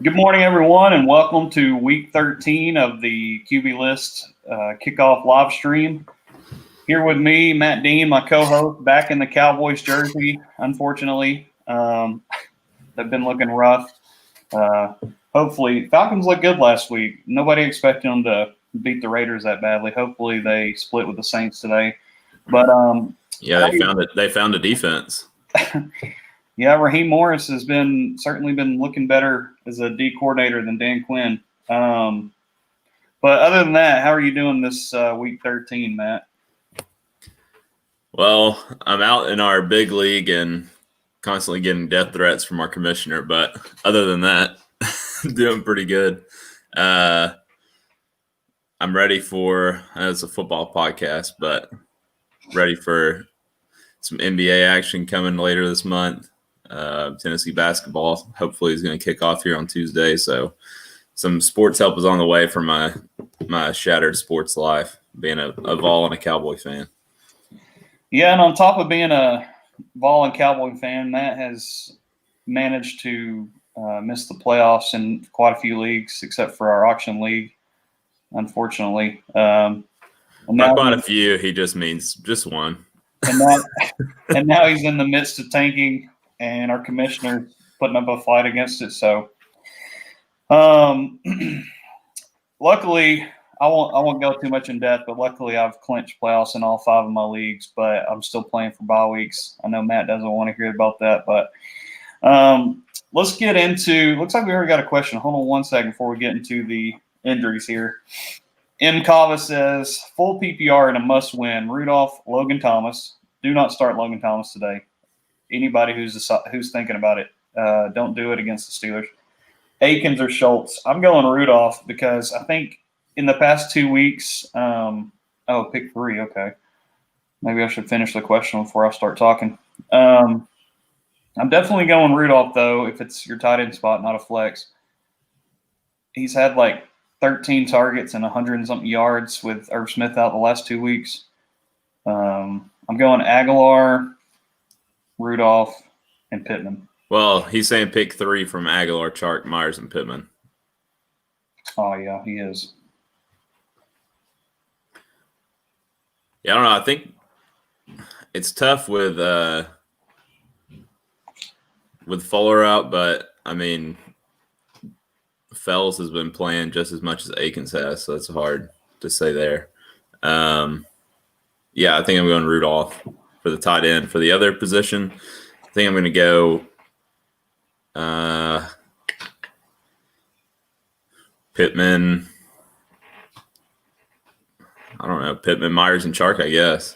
Good morning, everyone, and welcome to week 13 of the QB List kickoff live stream. Here with me, Matt Dean, my co-host, back in the Cowboys jersey, unfortunately. They've been looking rough. Hopefully, Falcons looked good last week. Nobody expected them to beat the Raiders that badly. Hopefully, they split with the Saints today. But They found a defense. Yeah, Raheem Morris has certainly been looking better as a D coordinator than Dan Quinn. But other than that, how are you doing this week 13, Matt? Well, I'm out in our big league and constantly getting death threats from our commissioner. But other than that, doing pretty good. I'm ready for it's a football podcast, but ready for some NBA action coming later this month. Tennessee basketball hopefully is going to kick off here on Tuesday. So some sports help is on the way for my shattered sports life, being a Vol and a Cowboy fan. Yeah, and on top of being a Vol and Cowboy fan, Matt has managed to miss the playoffs in quite a few leagues, except for our auction league, unfortunately. Not quite a few. He just means just one. And now he's in the midst of tanking, and our commissioner putting up a fight against it. So, luckily, I won't go too much in depth, but luckily I've clinched playoffs in all 5 of my leagues, but I'm still playing for bye weeks. I know Matt doesn't want to hear about that, but let's get into – looks like we already got a question. Hold on one second before we get into the injuries here. M. Kava says, full PPR and a must-win. Rudolph, Logan Thomas. Do not start Logan Thomas today. Anybody who's thinking about it, don't do it against the Steelers. Akins or Schultz. I'm going Rudolph because I think in the past 2 weeks pick 3. Okay. Maybe I should finish the question before I start talking. I'm definitely going Rudolph, though, if it's your tight end spot, not a flex. He's had like 13 targets and 100-something yards with Irv Smith out the last 2 weeks. I'm going Aguilar, Rudolph, and Pittman. Well, he's saying pick 3 from Aguilar, Chark, Myers, and Pittman. Oh, yeah, he is. Yeah, I don't know. I think it's tough with Fuller out, but, I mean, Fells has been playing just as much as Akins has, so it's hard to say there. Yeah, I think I'm going Rudolph for the tight end. For the other position, I think I'm going to go Pittman. I don't know, Pittman, Myers, and Chark, I guess.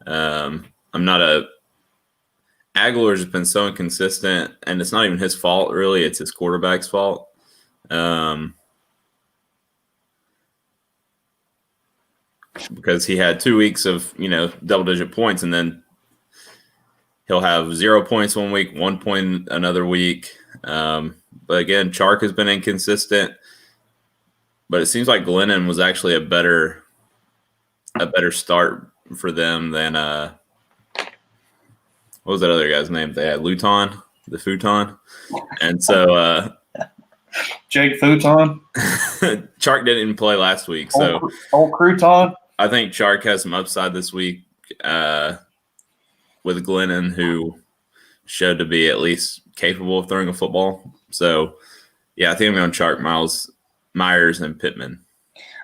I'm not a – Aguilar's been so inconsistent, and it's not even his fault, really. It's his quarterback's fault. Because he had 2 weeks of, double-digit points, and then he'll have 0 points 1 week, 1 point another week. But again, Chark has been inconsistent. But it seems like Glennon was actually a better start for them than what was that other guy's name? They had Luton, the Futon, and so Jake Futon. Chark didn't even play last week, so old Crouton. I think Chark has some upside this week with Glennon, who showed to be at least capable of throwing a football. So, yeah, I think I'm going Chark, Myers, and Pittman.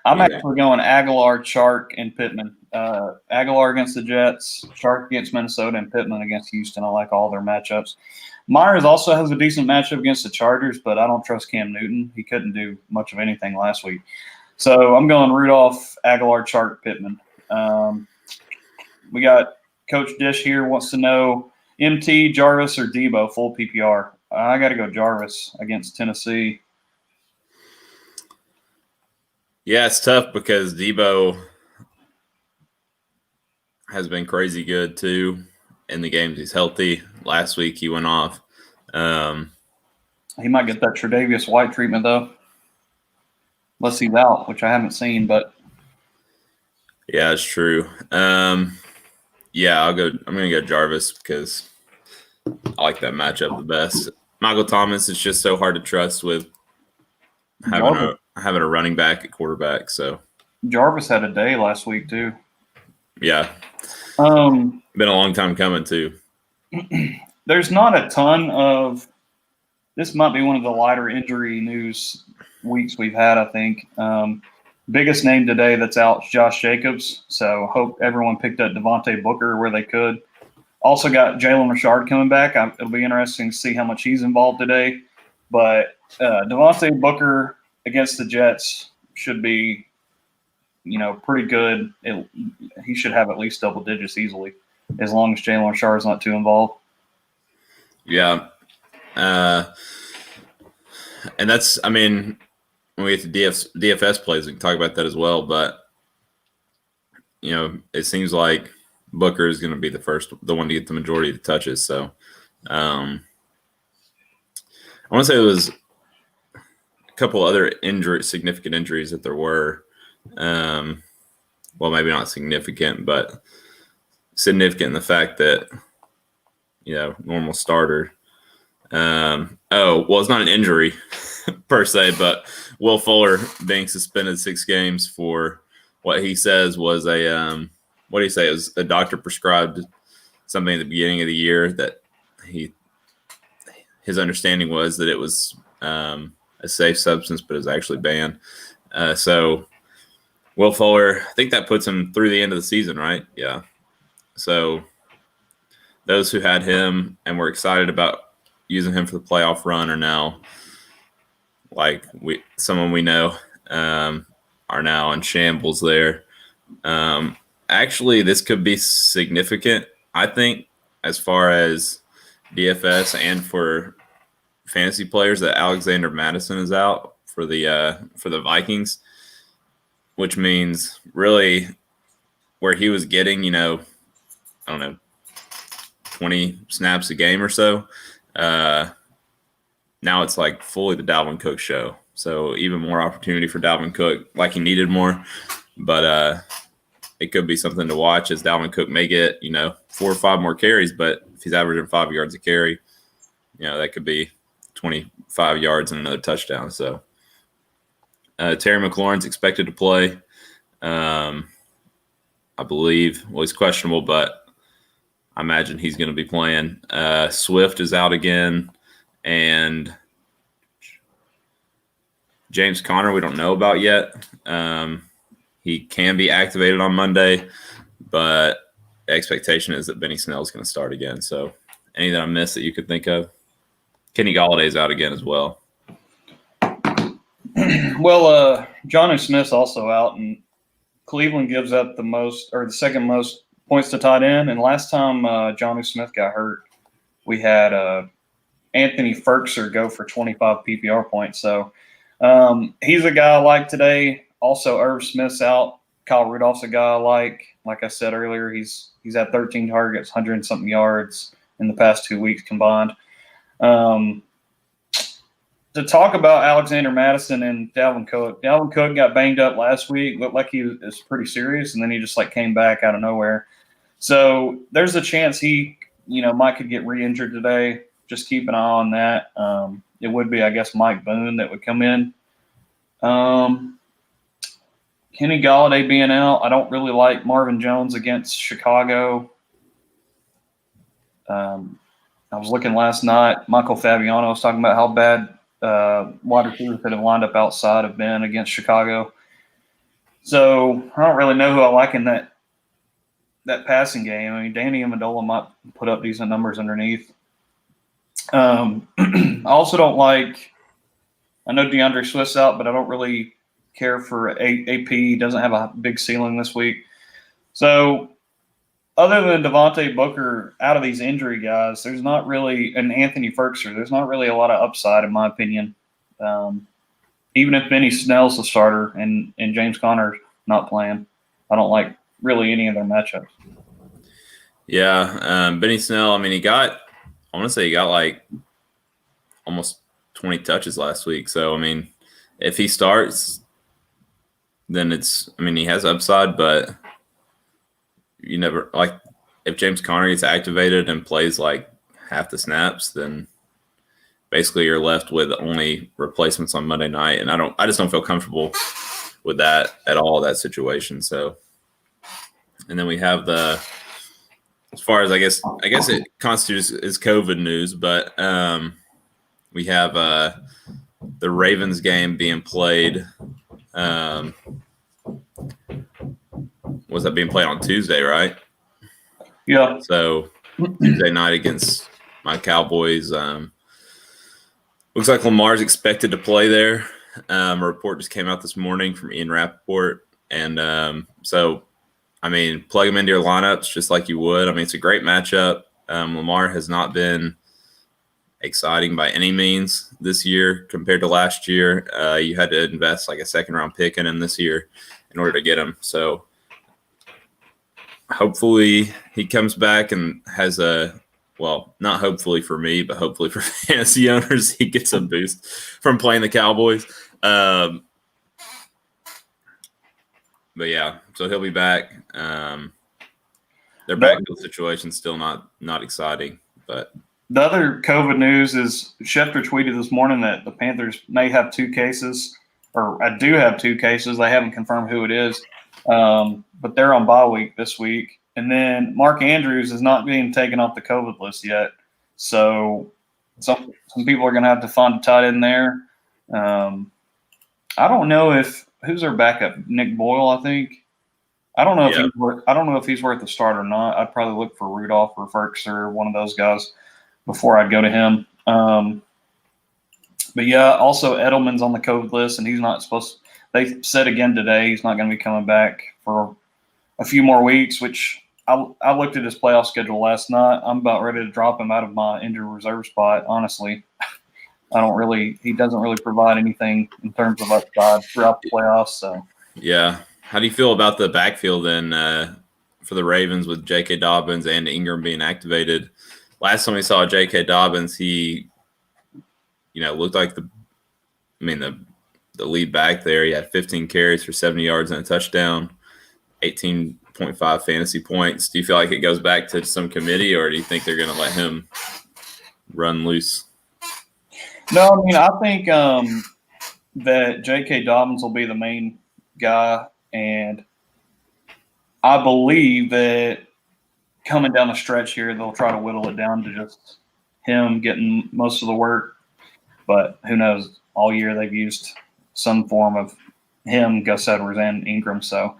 I'm actually going Aguilar, Chark, and Pittman. Aguilar against the Jets, Chark against Minnesota, and Pittman against Houston. I like all their matchups. Myers also has a decent matchup against the Chargers, but I don't trust Cam Newton. He couldn't do much of anything last week. So I'm going Rudolph, Aguilar, Chark, Pittman. We got Coach Dish here wants to know MT, Jarvis, or Debo, full PPR. I got to go Jarvis against Tennessee. Yeah, it's tough because Debo has been crazy good too in the games he's healthy. Last week he went off. He might get that Tre'Davious White treatment though. Unless he's out, which I haven't seen, but yeah, it's true. Yeah, I'm gonna go Jarvis because I like that matchup the best. Michael Thomas is just so hard to trust with having a running back at quarterback. So Jarvis had a day last week too. Yeah. Been a long time coming too. There's not a ton of – this might be one of the lighter injury news weeks we've had, I think. Biggest name today that's out is Josh Jacobs. So hope everyone picked up Devontae Booker where they could. Also got Jalen Richard coming back. It'll be interesting to see how much he's involved today. But Devontae Booker against the Jets should be, pretty good. He should have at least double digits easily, as long as Jalen Richard is not too involved. Yeah. And that's, when we get to DFS plays, we can talk about that as well. But, it seems like Booker is going to be the one to get the majority of the touches. So I want to say it was a couple other significant injuries that there were. Well, maybe not significant, but significant in the fact that, normal starter. It's not an injury per se, but Will Fuller being suspended 6 games for what he says was what do you say? It was a doctor prescribed something at the beginning of the year that his understanding was that it was a safe substance, but it was actually banned. So Will Fuller, I think that puts him through the end of the season, right? Yeah. So those who had him and were excited about using him for the playoff run are now, someone we know, are now in shambles there. Actually, this could be significant, I think, as far as DFS and for fantasy players, that Alexander Mattison is out for the Vikings, which means really where he was getting, 20 snaps a game or so. Now it's like fully the Dalvin Cook show. So even more opportunity for Dalvin Cook, like he needed more. But it could be something to watch, as Dalvin Cook may get, 4 or 5 more carries. But if he's averaging 5 yards a carry, that could be 25 yards and another touchdown. So Terry McLaurin's expected to play. I believe, he's questionable, but I imagine he's going to be playing. Swift is out again, and James Conner we don't know about yet. He can be activated on Monday, but the expectation is that Benny Snell is going to start again. So any that I missed that you could think of? Kenny Galladay's out again as well. Well, Jonnu Smith's also out, and Cleveland gives up the second most points to tight end. And last time Jonnu Smith got hurt, we had Anthony Ferkser go for 25 PPR points. So he's a guy I like today. Also, Irv Smith's out. Kyle Rudolph's a guy I like. Like I said earlier, he's had 13 targets, 100-something yards in the past 2 weeks combined. To talk about Alexander Mattison and Dalvin Cook. Dalvin Cook got banged up last week. Looked like he was pretty serious, and then he just came back out of nowhere. So there's a chance he, might could get re-injured today. Just keep an eye on that. It would be, I guess, Mike Boone that would come in. Kenny Galladay being out. I don't really like Marvin Jones against Chicago. I was looking last night. Michael Fabiano was talking about how bad wide receivers that have lined up outside have been against Chicago. So I don't really know who I like in that passing game. Danny Amendola might put up decent numbers underneath. I also don't like – I know DeAndre Swift's out, but I don't really care for AP. He doesn't have a big ceiling this week. So other than Devontae Booker, out of these injury guys, there's not really – and Anthony Ferkser, there's not really a lot of upside in my opinion. Even if Benny Snell's the starter and James Conner's not playing, I don't like really any of their matchups. Yeah, Benny Snell, he got almost 20 touches last week. So, if he starts, then he has upside, but you never if James Conner gets activated and plays half the snaps, then basically you're left with only replacements on Monday night, and I just don't feel comfortable with that at all, that situation. So, and then we have as far as I guess it constitutes as COVID news, but we have the Ravens game being played. Was that being played on Tuesday, right? Yeah. So Tuesday night against my Cowboys. Looks like Lamar's expected to play there. A report just came out this morning from Ian Rappaport. And so, I mean, plug him into your lineups just like you would. I mean, it's a great matchup. Lamar has not been exciting by any means this year compared to last year. You had to invest like a second-round pick in him this year in order to get him. So hopefully he comes back and has not hopefully for me, but hopefully for fantasy owners, he gets a boost from playing the Cowboys. But yeah, so he'll be back. Their backfield situation still not exciting, but the other COVID news is Schefter tweeted this morning that the Panthers may have 2 cases, or I do have 2 cases. They haven't confirmed who it is, but they're on bye week this week. And then Mark Andrews is not being taken off the COVID list yet. So some people are going to have to find a tight end there. I don't know who's their backup? Nick Boyle, I think. I don't know if he's worth the start or not. I'd probably look for Rudolph or Ferks or one of those guys before I'd go to him. But yeah, also Edelman's on the COVID list, and he's not supposed to. They said again today he's not going to be coming back for a few more weeks, which I looked at his playoff schedule last night. I'm about ready to drop him out of my injured reserve spot, honestly. He doesn't really provide anything in terms of upside throughout the playoffs. So yeah. How do you feel about the backfield then for the Ravens with J.K. Dobbins and Ingram being activated? Last time we saw J.K. Dobbins, he, looked like the lead back there. He had 15 carries for 70 yards and a touchdown, 18.5 fantasy points. Do you feel like it goes back to some committee, or do you think they're going to let him run loose? No, I mean, I think that J.K. Dobbins will be the main guy, and I believe that coming down the stretch here, they'll try to whittle it down to just him getting most of the work. But who knows? All year they've used some form of him, Gus Edwards, and Ingram. So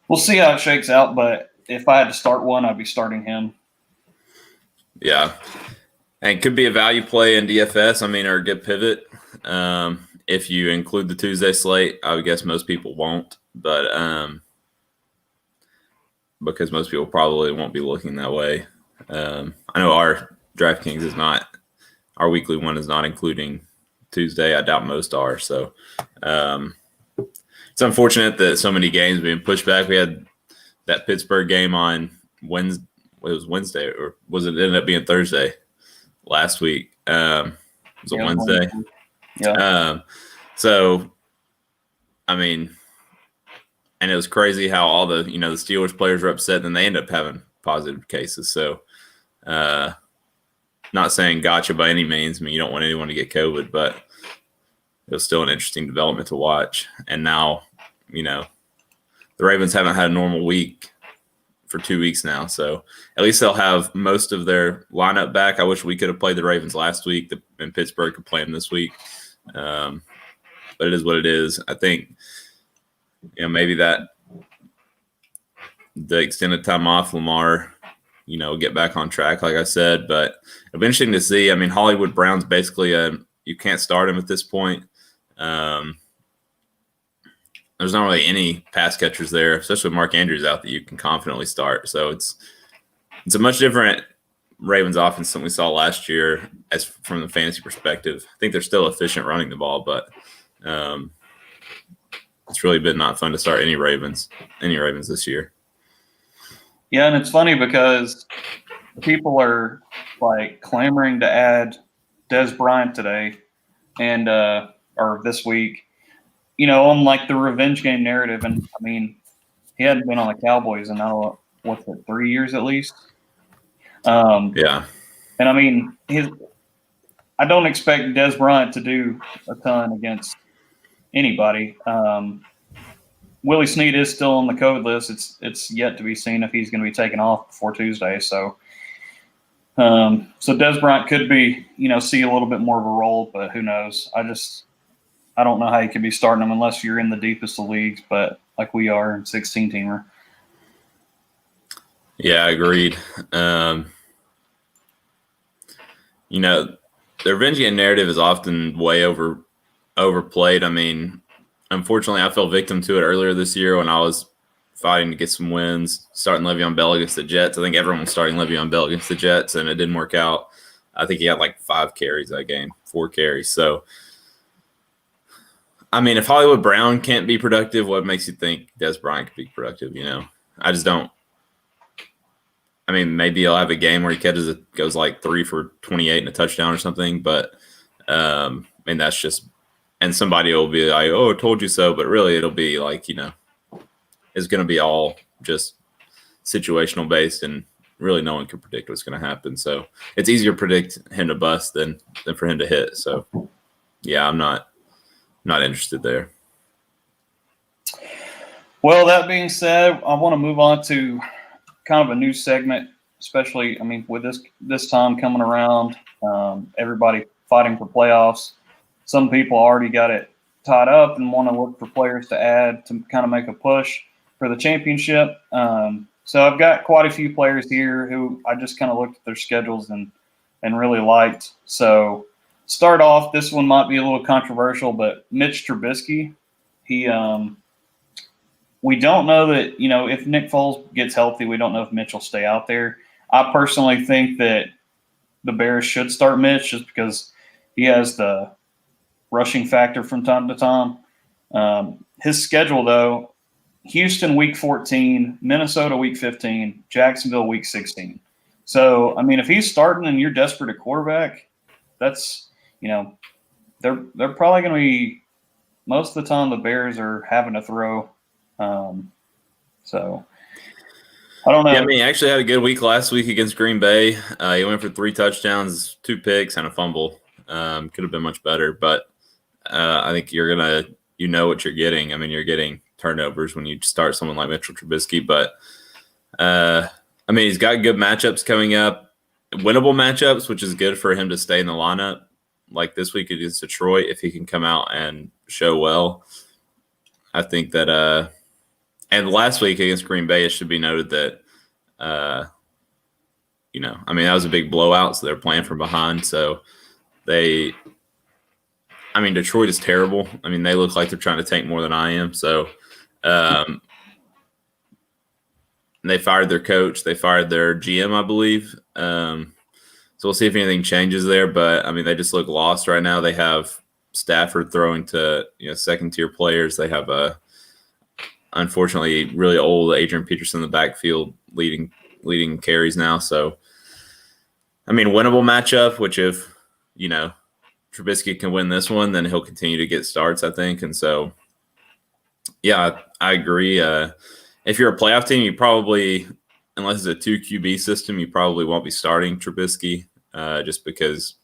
we'll see how it shakes out. But if I had to start one, I'd be starting him. Yeah. And it could be a value play in DFS, or a good pivot. If you include the Tuesday slate, I would guess most people won't. But because most people probably won't be looking that way. I know our DraftKings is not – our weekly one is not including Tuesday. I doubt most are. So it's unfortunate that so many games being pushed back. We had that Pittsburgh game on Wednesday. It was Wednesday, or was it ended up being Thursday last week? Was it Wednesday? Yeah. And it was crazy how all the the Steelers players were upset, and they end up having positive cases. So, not saying gotcha by any means. You don't want anyone to get COVID, but it was still an interesting development to watch. And now, the Ravens haven't had a normal week for 2 weeks now, so at least they'll have most of their lineup back. I wish we could have played the Ravens last week, and Pittsburgh could play them this week. But it is what it is. I think, maybe that the extended time off, Lamar, get back on track, like I said. But it'll be interesting to see. Hollywood Brown's basically you can't start him at this point. There's not really any pass catchers there, especially with Mark Andrews out, that you can confidently start. So it's a much different Ravens offense than we saw last year as from the fantasy perspective. I think they're still efficient running the ball, but it's really been not fun to start any Ravens this year. Yeah, and it's funny because people are like clamoring to add Des Bryant today and or this week, on like the revenge game narrative. And he hadn't been on the Cowboys in 3 years at least. Yeah. And I I don't expect Dez Bryant to do a ton against anybody. Willie Snead is still on the COVID list. It's yet to be seen if he's going to be taken off before Tuesday. So Dez Bryant could be, see a little bit more of a role, but who knows? I don't know how you could be starting him unless you're in the deepest of leagues, but like we are in 16-teamer. Yeah, agreed. The revenge game narrative is often way overplayed. I mean, unfortunately, I fell victim to it earlier this year when I was fighting to get some wins, starting Le'Veon Bell against the Jets. I think everyone was starting Le'Veon Bell against the Jets, and it didn't work out. I think he had like 5 carries that game, 4 carries. So, I mean, if Hollywood Brown can't be productive, what makes you think Dez Bryant could be productive? I just don't. I mean, maybe he'll have a game where he goes like 3 for 28 and a touchdown or something. But, that's just – and somebody will be like, oh, I told you so. But really it'll be like, it's going to be all just situational based, and really no one can predict what's going to happen. So it's easier to predict him to bust than for him to hit. So, yeah, I'm not interested there. Well, that being said, I want to move on to kind of a new segment, especially, with this time coming around, everybody fighting for playoffs. Some people already got it tied up and want to look for players to add to kind of make a push for the championship. So I've got quite a few players here who I just kind of looked at their schedules and really liked. So start off, this one might be a little controversial, but Mitch Trubisky, we don't know that, if Nick Foles gets healthy, we don't know if Mitch will stay out there. I personally think that the Bears should start Mitch just because he has the rushing factor from time to time. His schedule, though, Houston week 14, Minnesota week 15, Jacksonville week 16. So, if he's starting and you're desperate at quarterback, that's, they're probably going to be – most of the time the Bears are having to throw. So I don't know. Yeah, he actually had a good week last week against Green Bay. He went for 3 touchdowns, 2 picks, and a fumble. Could have been much better, but I think you're gonna, what you're getting. You're getting turnovers when you start someone like Mitchell Trubisky, but he's got good matchups coming up, winnable matchups, which is good for him to stay in the lineup. Like this week against Detroit, if he can come out and show well, I think that. And last week against Green Bay, it should be noted that, that was a big blowout, so they're playing from behind. So Detroit is terrible. They look like they're trying to tank more than I am. So they fired their coach. They fired their GM, I believe. So we'll see if anything changes there. But, they just look lost right now. They have Stafford throwing to, second-tier players. They have unfortunately, really old Adrian Peterson in the backfield leading carries now. So, winnable matchup, which if, Trubisky can win this one, then he'll continue to get starts, I think. And so, yeah, I agree. If you're a playoff team, you probably, unless it's a 2 QB system, you probably won't be starting Trubisky just because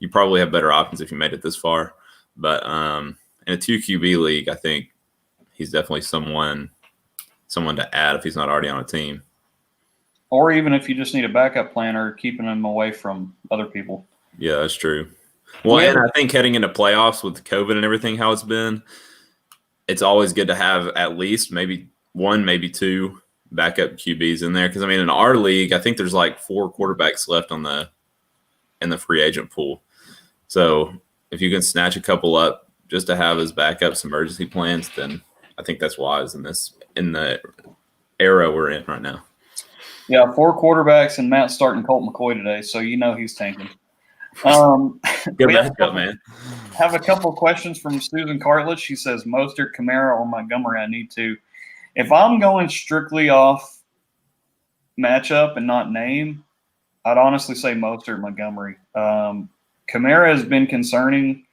you probably have better options if you made it this far. But in a 2 QB league, I think he's definitely someone to add if he's not already on a team. Or even if you just need a backup plan or keeping him away from other people. Yeah, that's true. Well, and I think heading into playoffs with COVID and everything, how it's been, it's always good to have at least maybe 1, maybe 2 backup QBs in there. Because, in our league, I think there's like 4 quarterbacks left in the free agent pool. So if you can snatch a couple up just to have as backups, emergency plans, then I think that's wise in the era we're in right now. Yeah, 4 quarterbacks, and Matt's starting Colt McCoy today, so he's tanking. Good matchup, man. Have a couple questions from Susan Cartlett. She says, Mostert, Kamara, or Montgomery, I need to. If I'm going strictly off matchup and not name, I'd honestly say Mostert, Montgomery. Kamara has been concerning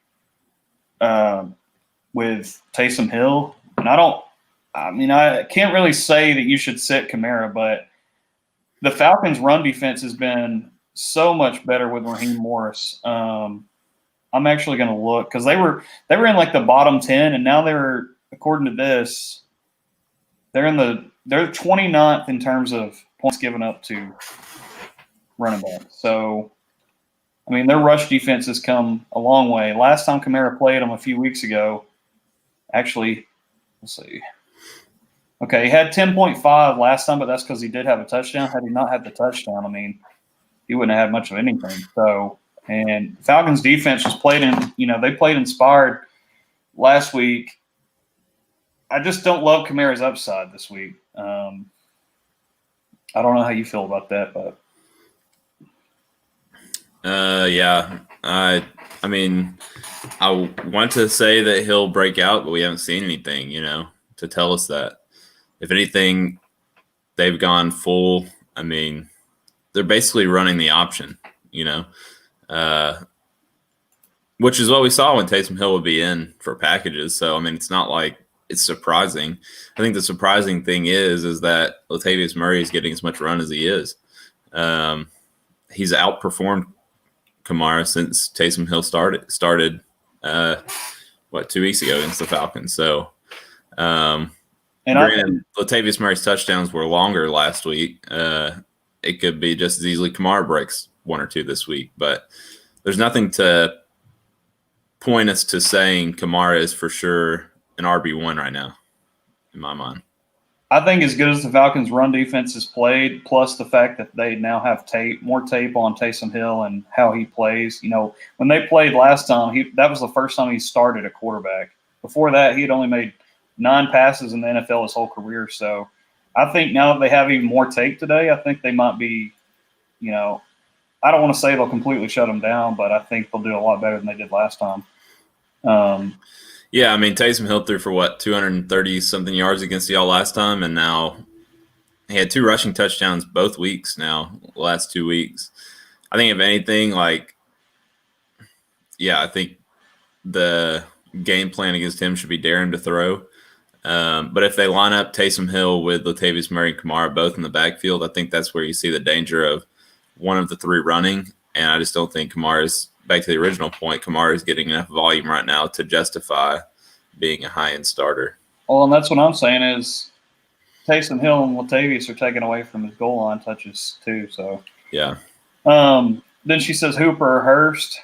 with Taysom Hill. And I can't really say that you should sit Kamara, but the Falcons' run defense has been so much better with Raheem Morris. I'm actually going to look because they were in like the bottom 10, and now they're, according to this, they're 29th in terms of points given up to running back. So, I mean, their rush defense has come a long way. Last time Kamara played them a few weeks ago, actually, let's see. Okay, he had 10.5 last time, but that's because he did have a touchdown. Had he not had the touchdown, I mean, he wouldn't have had much of anything. So, and Falcons defense was played in, they played inspired last week. I just don't love Kamara's upside this week. I don't know how you feel about that, but yeah, I mean, I want to say that he'll break out, but we haven't seen anything, to tell us that. If anything, they've gone full. I mean, they're basically running the option, which is what we saw when Taysom Hill would be in for packages. So, I mean, it's not like it's surprising. I think the surprising thing is that Latavius Murray is getting as much run as he is. He's outperformed Kamara since Taysom Hill started 2 weeks ago against the Falcons. So, granted, Latavius Murray's touchdowns were longer last week. It could be just as easily Kamara breaks 1 or 2 this week, but there's nothing to point us to saying Kamara is for sure an RB1 right now, in my mind. I think as good as the Falcons' run defense has played, plus the fact that they now have more tape on Taysom Hill and how he plays. When they played last time, that was the first time he started a quarterback. Before that, he had only made 9 passes in the NFL his whole career. So I think now that they have even more tape today, I think they might be, I don't want to say they'll completely shut them down, but I think they'll do a lot better than they did last time. Yeah, I mean, Taysom Hill threw for 230-something yards against y'all last time, and now he had 2 rushing touchdowns both weeks now, the last 2 weeks. I think if anything, I think the game plan against him should be dare him to throw. But if they line up Taysom Hill with Latavius Murray and Kamara both in the backfield, I think that's where you see the danger of one of the 3 running, and I just don't think Kamara's – back to the original point, Kamara is getting enough volume right now to justify being a high-end starter. Well, and that's what I'm saying is Taysom Hill and Latavius are taken away from his goal line touches too. So yeah. Then she says Hooper or Hurst.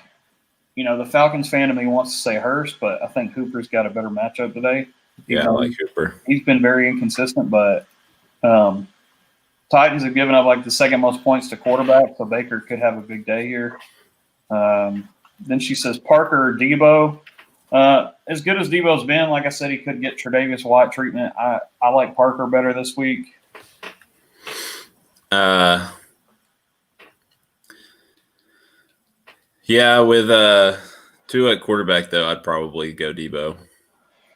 The Falcons fan of me wants to say Hurst, but I think Hooper's got a better matchup today. I like Hooper. He's been very inconsistent, but Titans have given up the second most points to quarterback, so Baker could have a big day here. Then she says Parker or Debo. As good as Debo's been, like I said, he could get Tre'Davious White treatment. I like Parker better this week. Yeah, with 2 at quarterback, though, I'd probably go Debo.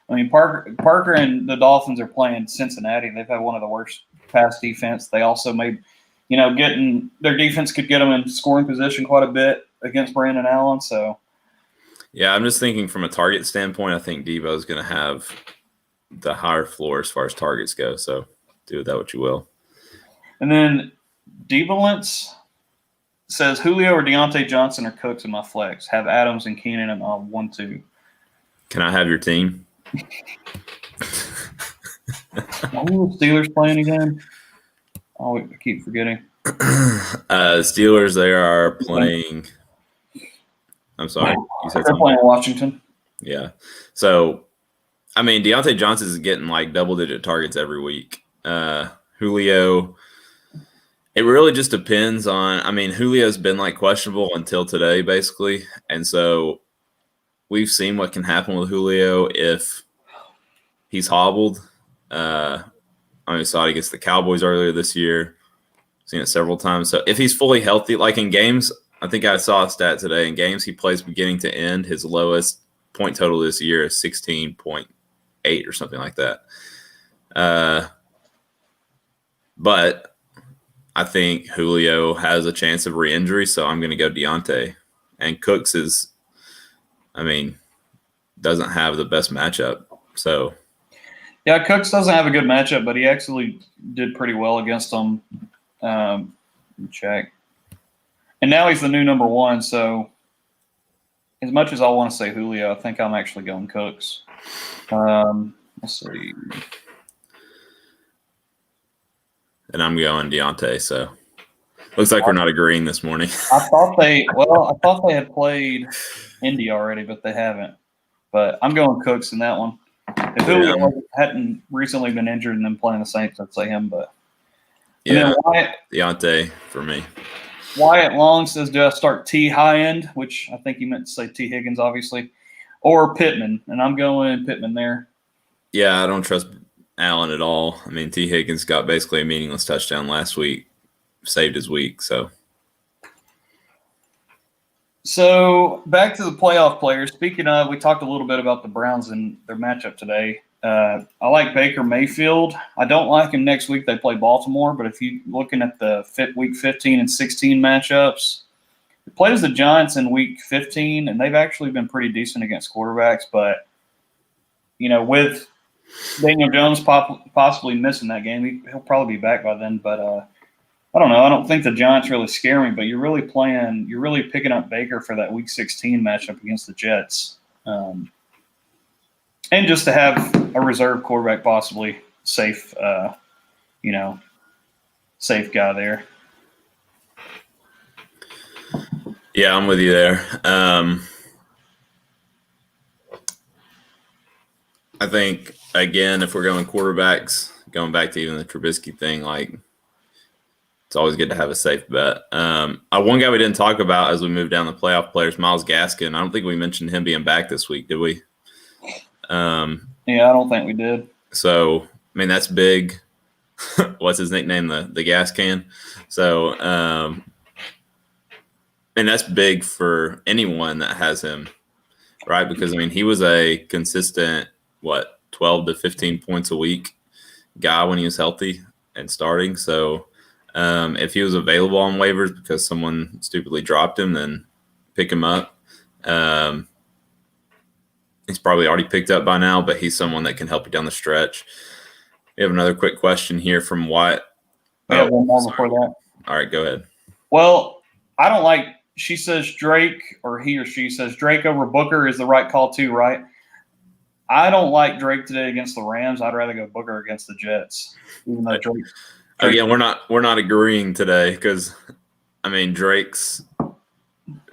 I mean, Parker and the Dolphins are playing Cincinnati. They've had one of the worst pass defense. They also made, getting their defense could get them in scoring position quite a bit against Brandon Allen. So, yeah, I'm just thinking from a target standpoint, I think Debo is going to have the higher floor as far as targets go. So, do with that what you will. And then Devalence says Julio or Deontay Johnson or Cooks in my flex. Have Adams and Keenan and 1-2. Can I have your team? Are the Steelers playing again? Oh, I keep forgetting. Steelers, they are playing. I'm sorry. You said they're playing Washington. Yeah. So, I mean, Deontay Johnson is getting double-digit targets every week. Julio, it really just depends on – I mean, Julio's been questionable until today, basically. And so we've seen what can happen with Julio if he's hobbled. We saw it against the Cowboys earlier this year. Seen it several times. So if he's fully healthy, in games, I think I saw a stat today. In games he plays beginning to end, his lowest point total this year is 16.8 or something like that. But I think Julio has a chance of re-injury, so I'm going to go Deontay. And Cooks doesn't have the best matchup. So, yeah, Cooks doesn't have a good matchup, but he actually did pretty well against them. Check. And now he's the new number 1, so as much as I want to say Julio, I think I'm actually going Cooks. Let's see. And I'm going Deontay. So looks like we're not agreeing this morning. I thought they had played Indy already, but they haven't. But I'm going Cooks in that one. If Julio hadn't recently been injured and then playing the Saints, I'd say him. But and then Deontay for me. Wyatt Long says, "Do I start T high end?" Which I think he meant to say T Higgins, obviously, or Pittman, and I'm going Pittman there. Yeah, I don't trust Allen at all. I mean, T Higgins got basically a meaningless touchdown last week, saved his week. So back to the playoff players. Speaking of, we talked a little bit about the Browns and their matchup today. I like Baker Mayfield. I don't like him next week. They play Baltimore, but if you're looking at the week 15 and 16 matchups, he plays the Giants in week 15, and they've actually been pretty decent against quarterbacks. But, with Daniel Jones possibly missing that game, he'll probably be back by then. But I don't know. I don't think the Giants really scare me, but you're really picking up Baker for that week 16 matchup against the Jets. And just to have a reserve quarterback, possibly safe, safe guy there. Yeah, I'm with you there. I think, again, if we're going quarterbacks, going back to even the Trubisky thing, it's always good to have a safe bet. One guy we didn't talk about as we move down the playoff players, Myles Gaskin. I don't think we mentioned him being back this week, did we? Yeah, I don't think we did. So, I mean, that's big. What's his nickname? The gas can. So, and that's big for anyone that has him, right? Because, I mean, he was a consistent, 12 to 15 points a week guy when he was healthy and starting. So, if he was available on waivers because someone stupidly dropped him, then pick him up. He's probably already picked up by now, but he's someone that can help you down the stretch. We have another quick question here from Wyatt. We have one more before that. All right, go ahead. Well, I don't like – she says Drake, or he or she says Drake over Booker is the right call too, right? I don't like Drake today against the Rams. I'd rather go Booker against the Jets, even though Drake again, we're not agreeing today because, I mean, Drake's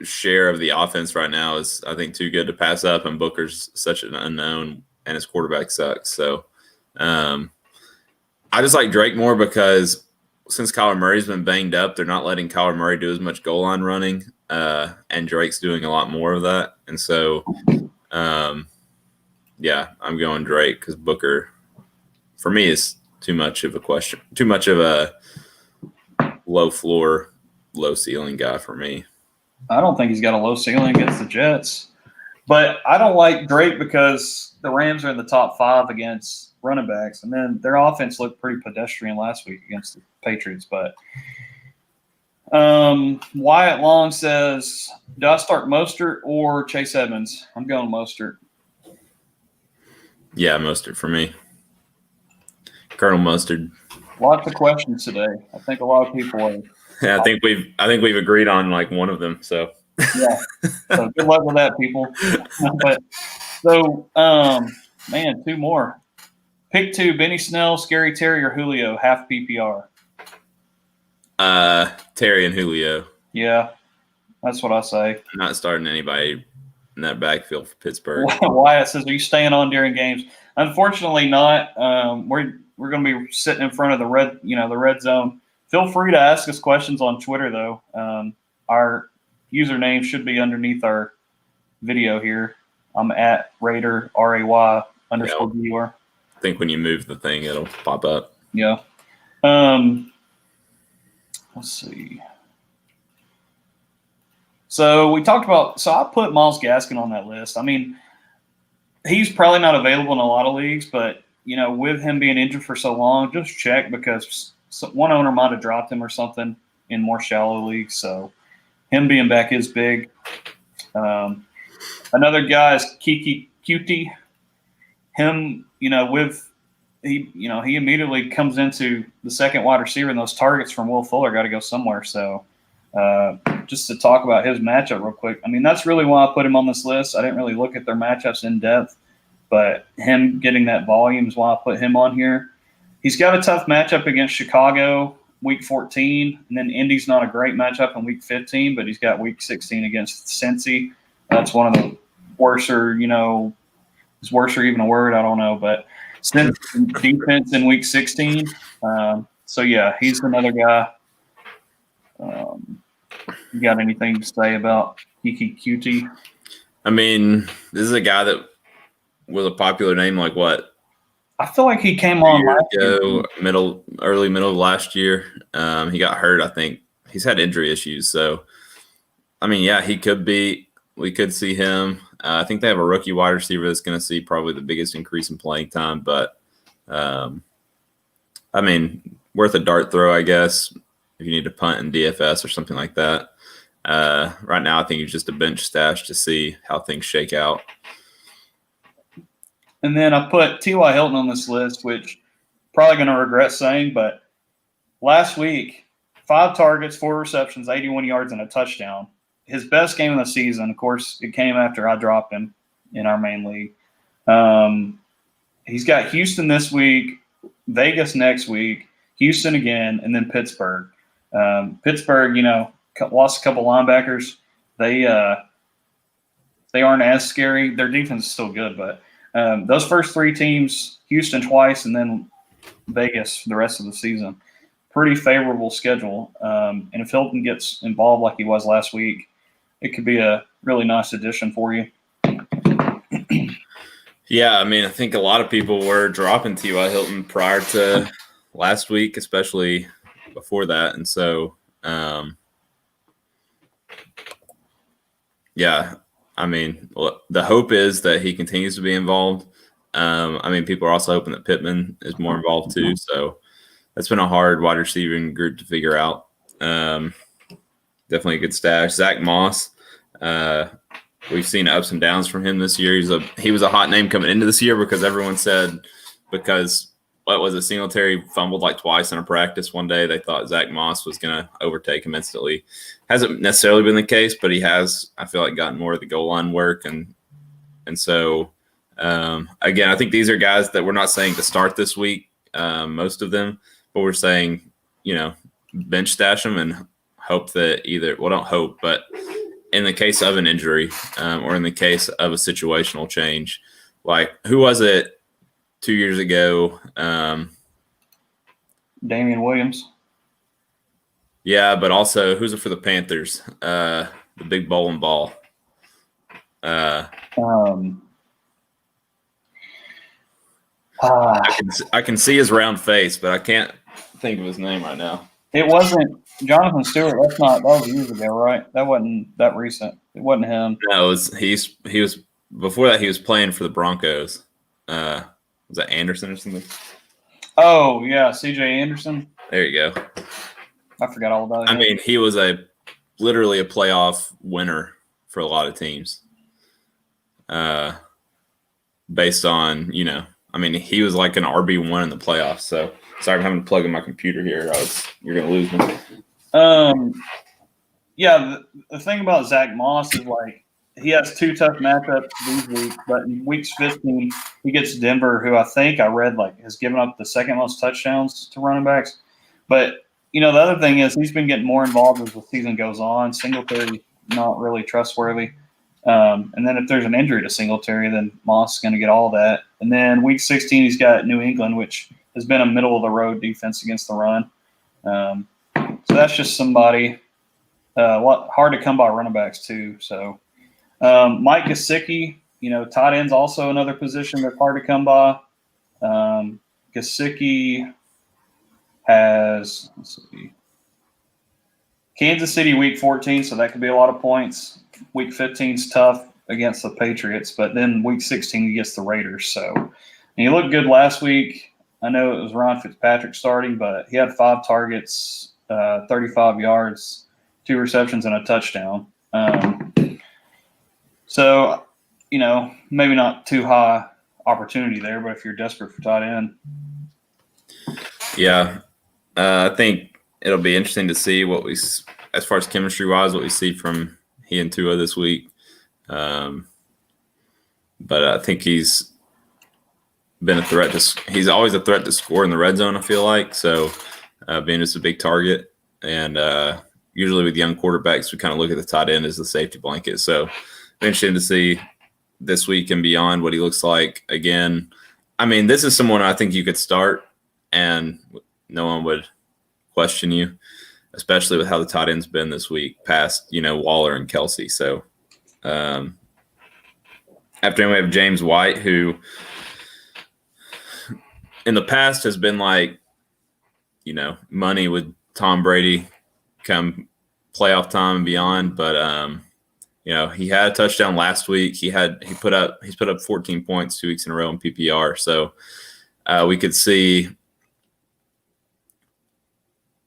share of the offense right now is, I think, too good to pass up, and Booker's such an unknown, and his quarterback sucks. So I just like Drake more because since Kyler Murray's been banged up, they're not letting Kyler Murray do as much goal line running, and Drake's doing a lot more of that. And so, yeah, I'm going Drake because Booker, for me, is too much of a low floor, low ceiling guy for me. I don't think he's got a low ceiling against the Jets. But I don't like Drake because the Rams are in the top 5 against running backs. And then their offense looked pretty pedestrian last week against the Patriots. But Wyatt Long says, do I start Mostert or Chase Edmonds? I'm going Mostert. Yeah, Mostert for me. Colonel Mustard. Lots of questions today. I think a lot of people are. Yeah, I think we've agreed on one of them. So yeah. So good luck with that, people. But so man, 2 more. Pick 2: Benny Snell, Scary Terry, or Julio, half PPR. Terry and Julio. Yeah, that's what I say. I'm not starting anybody in that backfield for Pittsburgh. Wyatt says, "Are you staying on during games?" Unfortunately, not. We're going to be sitting in front of the red zone. Feel free to ask us questions on Twitter, though. Our username should be underneath our video here. I'm at Rader, RAY_viewer. I think when you move the thing, it'll pop up. Yeah. Let's see. So we talked about – so I put Myles Gaskin on that list. I mean, he's probably not available in a lot of leagues, but, with him being injured for so long, just check because one owner might have dropped him or something in more shallow leagues. So him being back is big. Another guy is Kiki Cutie. Him, he immediately comes into the second wide receiver, and those targets from Will Fuller got to go somewhere. So just to talk about his matchup real quick. I mean, that's really why I put him on this list. I didn't really look at their matchups in depth, but him getting that volume is why I put him on here. He's got a tough matchup against Chicago week 14, and then Indy's not a great matchup in week 15, but he's got week 16 against Cincy. That's one of the worser, is worser even a word? I don't know, but defense in week 16. So, yeah, he's another guy. You got anything to say about Kiki QT? I mean, this is a guy that was a popular name like what? I feel like he came on last year. Early middle of last year. He got hurt, I think. He's had injury issues. So, I mean, yeah, we could see him. I think they have a rookie wide receiver that's going to see probably the biggest increase in playing time. But, I mean, worth a dart throw, I guess, if you need to punt in DFS or something like that. Right now, I think he's just a bench stash to see how things shake out. And then I put T.Y. Hilton on this list, which probably going to regret saying, but last week, 5 targets, 4 receptions, 81 yards, and a touchdown. His best game of the season. Of course, it came after I dropped him in our main league. He's got Houston this week, Vegas next week, Houston again, and then Pittsburgh. Pittsburgh, lost a couple linebackers. They aren't as scary. Their defense is still good, but those first 3 teams, Houston twice, and then Vegas the rest of the season. Pretty favorable schedule. And if Hilton gets involved like he was last week, it could be a really nice addition for you. Yeah, I mean, I think a lot of people were dropping T.Y. Hilton prior to last week, especially before that. And so, yeah, I mean, the hope is that he continues to be involved. I mean, people are also hoping that Pittman is more involved too. So that's been a hard wide receiving group to figure out. Definitely a good stash. Zach Moss, we've seen ups and downs from him this year. He was a hot name coming into this year because everyone said Singletary fumbled like twice in a practice one day. They thought Zach Moss was going to overtake him instantly. Hasn't necessarily been the case, but he has, I feel like, gotten more of the goal line work. And so, again, I think these are guys that we're not saying to start this week, most of them, but we're saying, bench stash them and hope that don't hope, but in the case of an injury or in the case of a situational change, like who was it 2 years ago? Damian Williams. Yeah, but also who's it for the Panthers? The big bowling ball. I can see his round face, but I can't think of his name right now. It wasn't Jonathan Stewart. That was years ago, right? That wasn't that recent. It wasn't him. No, he was before that. He was playing for the Broncos. Was that Anderson or something? Oh yeah, C.J. Anderson. There you go. I forgot all about him. I mean, he was literally a playoff winner for a lot of teams. Based on, I mean, he was like an RB1 in the playoffs. So sorry, I'm having to plug in my computer here. You're going to lose me. Yeah, the thing about Zach Moss is like he has 2 tough matchups these weeks, but in weeks 15, he gets Denver, who I think I read has given up the second most touchdowns to running backs. But, the other thing is he's been getting more involved as the season goes on. Singletary, not really trustworthy. And then if there's an injury to Singletary, then Moss is going to get all that. And then week 16, he's got New England, which has been a middle-of-the-road defense against the run. So that's just somebody hard to come by running backs too. So Mike Gesicki, tight end's also another position that's hard to come by. Gesicki has Kansas City week 14, so that could be a lot of points. Week 15 is tough against the Patriots, but then week 16 he gets the Raiders. So he looked good last week. I know it was Ryan Fitzpatrick starting, but he had 5 targets, 35 yards, 2 receptions, and a touchdown. So, maybe not too high opportunity there, but if you're desperate for tight end. Yeah. I think it'll be interesting to see what we as far as chemistry wise, what we see from he and Tua this week. But I think he's been a threat he's always a threat to score in the red zone, I feel like. So being just a big target. And usually with young quarterbacks, we kind of look at the tight end as the safety blanket. So interesting to see this week and beyond what he looks like. Again, I mean, this is someone I think you could start and no one would question you, especially with how the tight end's been this week past, Waller and Kelsey. So after him, we have James White, who in the past has been like, money with Tom Brady come playoff time and beyond. But, he had a touchdown last week. He's put up 14 points 2 weeks in a row in PPR. So we could see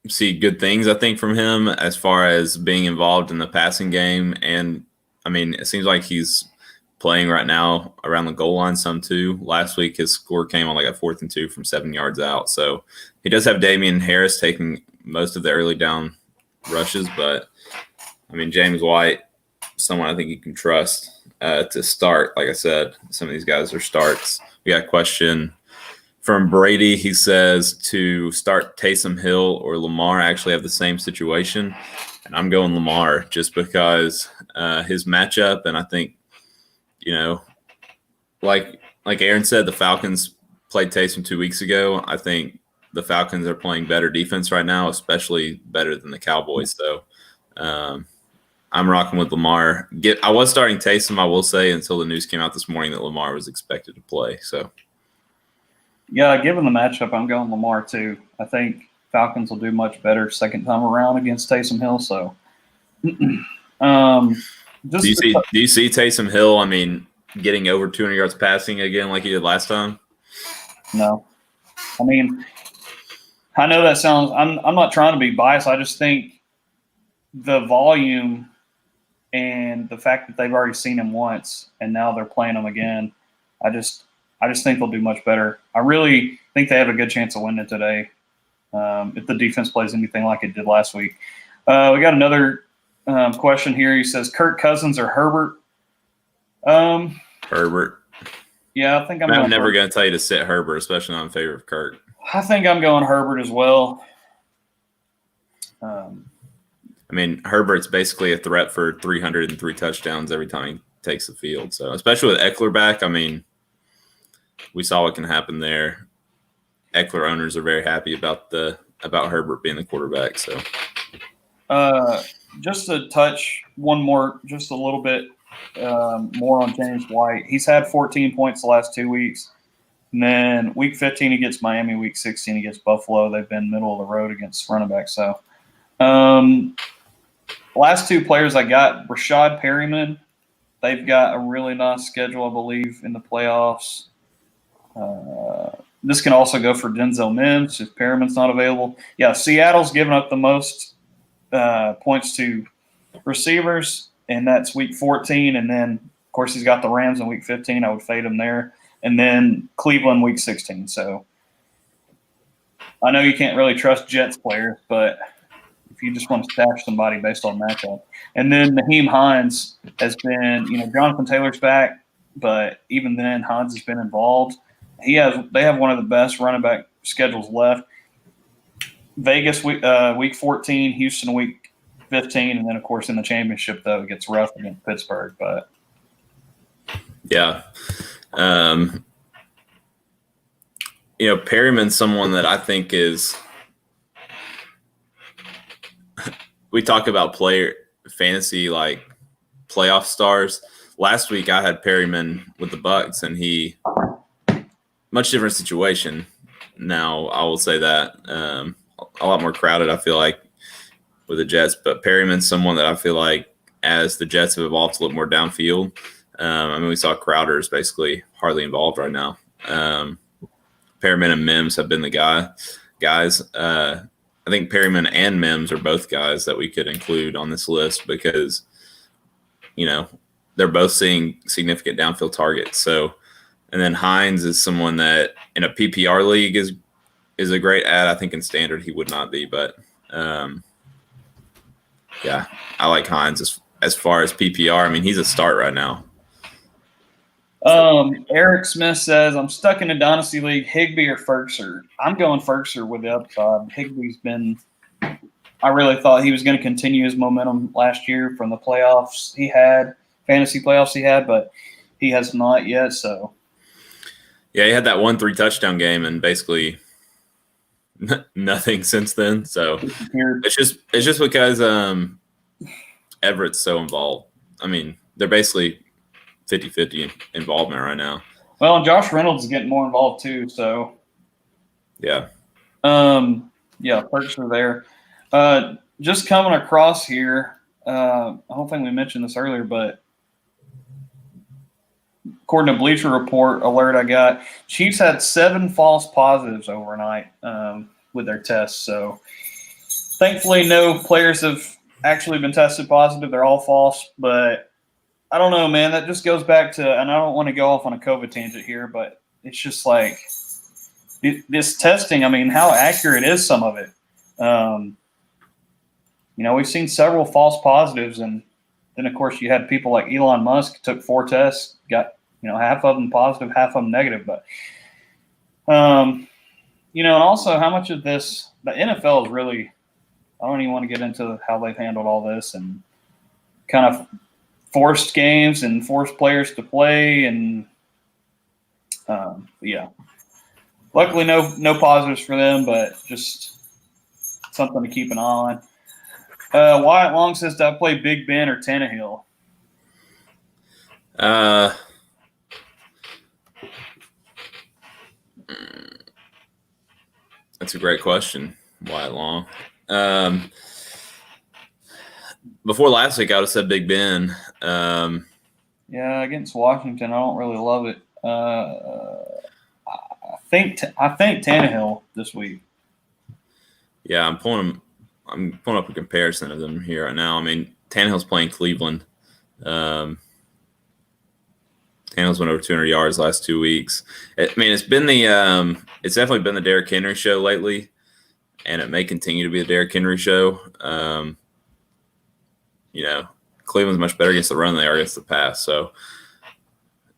good things, I think, from him as far as being involved in the passing game. And, I mean, it seems like he's playing right now around the goal line some too. Last week, his score came on like a 4th and 2 from 7 yards out. So he does have Damian Harris taking most of the early down rushes. But, I mean, James White, someone I think you can trust to start. Like I said, some of these guys are starts. We got a question from Brady. He says to start Taysom Hill or Lamar. I actually have the same situation, and I'm going Lamar just because his matchup. And I think, like Aaron said, the Falcons played Taysom 2 weeks ago. I think the Falcons are playing better defense right now, especially better than the Cowboys. So I'm rocking with Lamar. I was starting Taysom, I will say, until the news came out this morning that Lamar was expected to play. So. Yeah, given the matchup, I'm going Lamar too. I think Falcons will do much better second time around against Taysom Hill. So, do you see Taysom Hill? I mean, getting over 200 yards passing again like he did last time? No, I mean, I know that sounds. I'm not trying to be biased. I just think the volume and the fact that they've already seen him once and now they're playing him again. I just think they'll do much better. I really think they have a good chance of winning today if the defense plays anything like it did last week. We got another question here. He says, Kirk Cousins or Herbert? Herbert. Yeah, I think I'm never going to tell you to sit Herbert, especially not in favor of Kirk. I think I'm going Herbert as well. I mean, Herbert's basically a threat for 303 touchdowns every time he takes the field. So, especially with Eckler back, I mean, we saw what can happen there. Eckler owners are very happy about Herbert being the quarterback. So, just to touch one more, just a little bit more on James White. He's had 14 points the last 2 weeks. And then week 15 he gets Miami, week 16 he gets Buffalo. They've been middle of the road against running back. So, last two players I got, Rashad Perryman. They've got a really nice schedule, I believe, in the playoffs. This can also go for Denzel Mims if Perriman's not available. Yeah, Seattle's given up the most points to receivers, and that's week 14. And then, of course, he's got the Rams in week 15. I would fade him there. And then Cleveland week 16. So I know you can't really trust Jets players, but if you just want to stash somebody based on matchup. And then Naheem Hines has been, Jonathan Taylor's back, but even then Hines has been involved. They have one of the best running back schedules left. Vegas week 14, Houston week 15, and then of course in the championship though it gets rough against Pittsburgh. But yeah, Perryman's someone that I think is. We talk about player fantasy like playoff stars. Last week I had Perryman with the Bucks, and he much different situation. Now I will say that a lot more crowded. I feel like with the Jets, but Perryman's someone that I feel like as the Jets have evolved to look more downfield. I mean, we saw Crowder's basically hardly involved right now. Perryman and Mims have been the guys. I think Perryman and Mims are both guys that we could include on this list because, they're both seeing significant downfield targets. So, and then Hines is someone that in a PPR league is a great ad. I think in standard he would not be, but Yeah, I like Hines as far as PPR. I mean, he's a start right now. Eric Smith says, I'm stuck in a dynasty league, Higbee or Ferguson. I'm going Ferguson with the upside. Higbee's been – I really thought he was going to continue his momentum last year from the playoffs he had, fantasy playoffs he had, but he has not yet. So, yeah, he had that 1-3 touchdown game and basically nothing since then. So it's just because Everett's so involved. I mean, they're basically 50-50 involvement right now. Well, and Josh Reynolds is getting more involved too. So, yeah. Perks are there. Just coming across here, I don't think we mentioned this earlier, but according to Bleacher Report alert I got, Chiefs had 7 false positives overnight with their tests. So, thankfully, no players have actually been tested positive. They're all false, but I don't know, man. That just goes back to, and I don't want to go off on a COVID tangent here, but it's just like this testing. I mean, how accurate is some of it? We've seen several false positives, and then of course you had people like Elon Musk took 4 tests, got half of them positive, half of them negative. But and also how much of this the NFL is really. I don't even want to get into how they've handled all this and kind of forced games and forced players to play. And luckily no positives for them, but just something to keep an eye on. Wyatt Long says, do I play Big Ben or Tannehill? That's a great question, Wyatt Long. Before last week, I would have said Big Ben. Against Washington, I don't really love it. I think Tannehill this week. Yeah, I'm pulling up a comparison of them here right now. I mean, Tannehill's playing Cleveland. Tannehill's went over 200 yards last 2 weeks. It's definitely been the Derrick Henry show lately, and it may continue to be the Derrick Henry show. Cleveland's much better against the run than they are against the pass. So